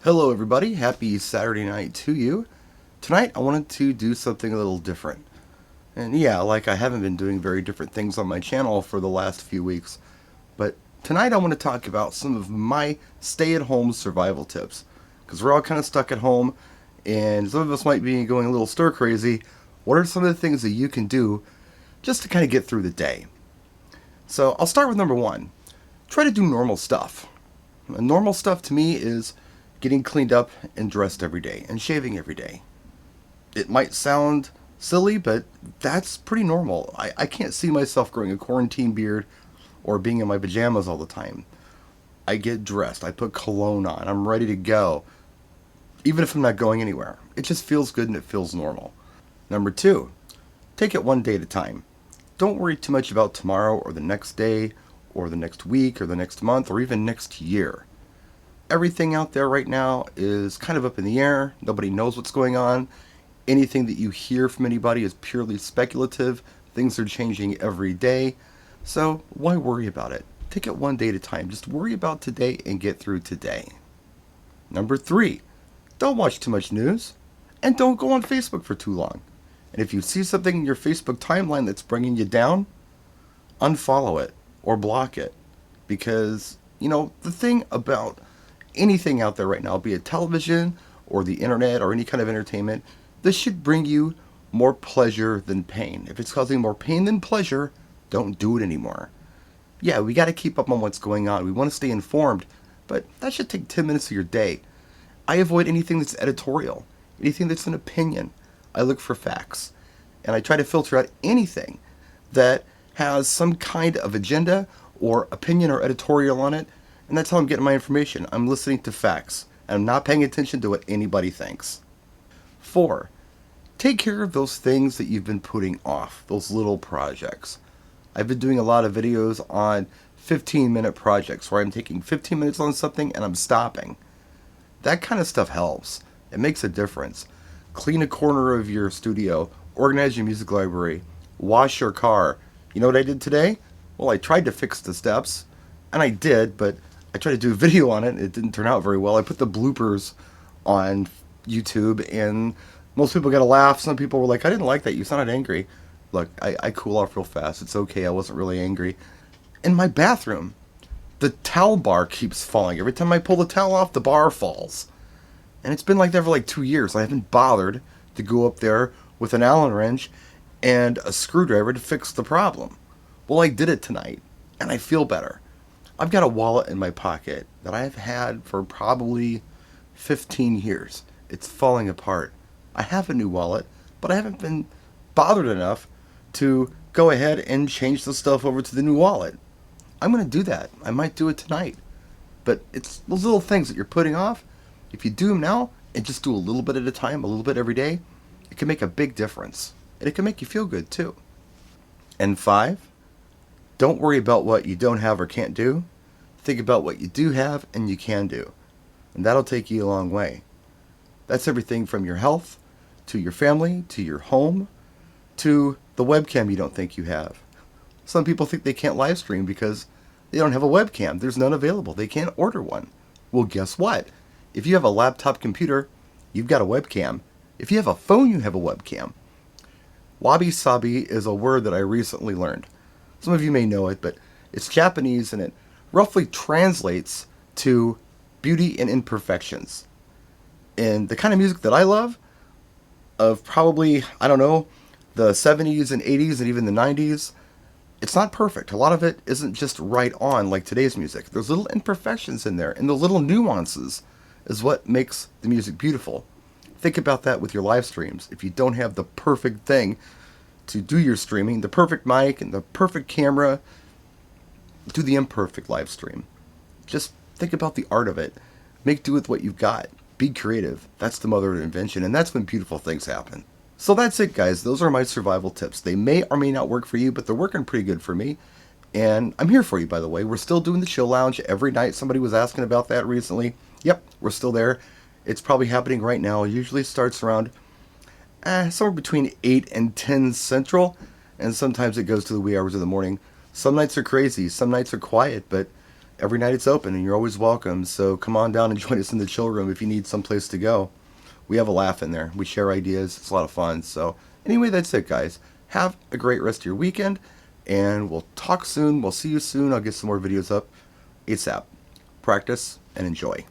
Hello everybody, happy Saturday night to you. Tonight I wanted to do something a little different. And yeah, like I haven't been doing very different things on my channel for the last few weeks. But tonight I want to talk about some of my stay-at-home survival tips. Because we're all kind of stuck at home, and some of us might be going a little stir-crazy. What are some of the things that you can do just to kind of get through the day? So I'll start with number one. Try to do normal stuff. Normal stuff to me is getting cleaned up and dressed every day and shaving every day. It might sound silly, but that's pretty normal. I can't see myself growing a quarantine beard or being in my pajamas all the time. I get dressed, I put cologne on, I'm ready to go, even if I'm not going anywhere. It just feels good and it feels normal. Number two, take it one day at a time. Don't worry too much about tomorrow or the next day or the next week or the next month or even next year. Everything out there right now is kind of up in the air. Nobody knows what's going on. Anything that you hear from anybody is purely speculative. Things are changing every day. So why worry about it? Take it one day at a time. Just worry about today and get through today. Number three, don't watch too much news and don't go on Facebook for too long. And if you see something in your Facebook timeline that's bringing you down, unfollow it or block it. Because, the thing about anything out there right now, be it television or the internet or any kind of entertainment, this should bring you more pleasure than pain. If it's causing more pain than pleasure, don't do it anymore. Yeah, we got to keep up on what's going on. We want to stay informed, but that should take 10 minutes of your day. I avoid anything that's editorial, anything that's an opinion. I look for facts, and I try to filter out anything that has some kind of agenda or opinion or editorial on it, and that's how I'm getting my information. I'm listening to facts, and I'm not paying attention to what anybody thinks. 4. Take care of those things that you've been putting off, those little projects. I've been doing a lot of videos on 15-minute projects where I'm taking 15 minutes on something and I'm stopping. That kind of stuff helps. It makes a difference. Clean a corner of your studio, organize your music library, wash your car. You know what I did today? Well, I tried to fix the steps, and I did, but I tried to do a video on it, and it didn't turn out very well. I put the bloopers on YouTube, and most people got a laugh. Some people were like, I didn't like that. You sounded angry. Look, I cool off real fast. It's okay. I wasn't really angry. In my bathroom, the towel bar keeps falling. Every time I pull the towel off, the bar falls. And it's been like that for like 2 years. I haven't bothered to go up there with an Allen wrench and a screwdriver to fix the problem. Well, I did it tonight, and I feel better. I've got a wallet in my pocket that I've had for probably 15 years. It's falling apart. I have a new wallet, but I haven't been bothered enough to go ahead and change the stuff over to the new wallet. I'm going to do that. I might do it tonight. But it's those little things that you're putting off. If you do them now and just do a little bit at a time, a little bit every day, it can make a big difference. And it can make you feel good too. And 5, don't worry about what you don't have or can't do. Think about what you do have and you can do. And that'll take you a long way. That's everything from your health, to your family, to your home, to the webcam you don't think you have. Some people think they can't live stream because they don't have a webcam. There's none available. They can't order one. Well, guess what? If you have a laptop computer, you've got a webcam. If you have a phone, you have a webcam. Wabi-sabi is a word that I recently learned. Some of you may know it, but it's Japanese and it roughly translates to beauty and imperfections. And the kind of music that I love, of probably, the 70s and 80s and even the 90s, it's not perfect. A lot of it isn't just right on like today's music. There's little imperfections in there, and the little nuances is what makes the music beautiful. Think about that with your live streams. If you don't have the perfect thing to do your streaming, the perfect mic and the perfect camera, do the imperfect live stream. Just think about the art of it. Make do with what you've got. Be creative. That's the mother of invention, and that's when beautiful things happen. So that's it, guys. Those are my survival tips. They may or may not work for you, but they're working pretty good for me. And I'm here for you, by the way. We're still doing the Chill Lounge every night. Somebody was asking about that recently. Yep, we're still there. It's probably happening right now. It usually starts around somewhere between 8 and 10 Central, and sometimes it goes to the wee hours of the morning. Some nights are crazy. Some nights are quiet, but Every night it's open and you're always welcome. So come on down and join us in the chill room if you need someplace to go. We have a laugh in there. We share ideas. It's a lot of fun. So anyway, that's it, guys. Have a great rest of your weekend, and we'll talk soon. We'll see you soon. I'll get some more videos up ASAP. Practice and enjoy.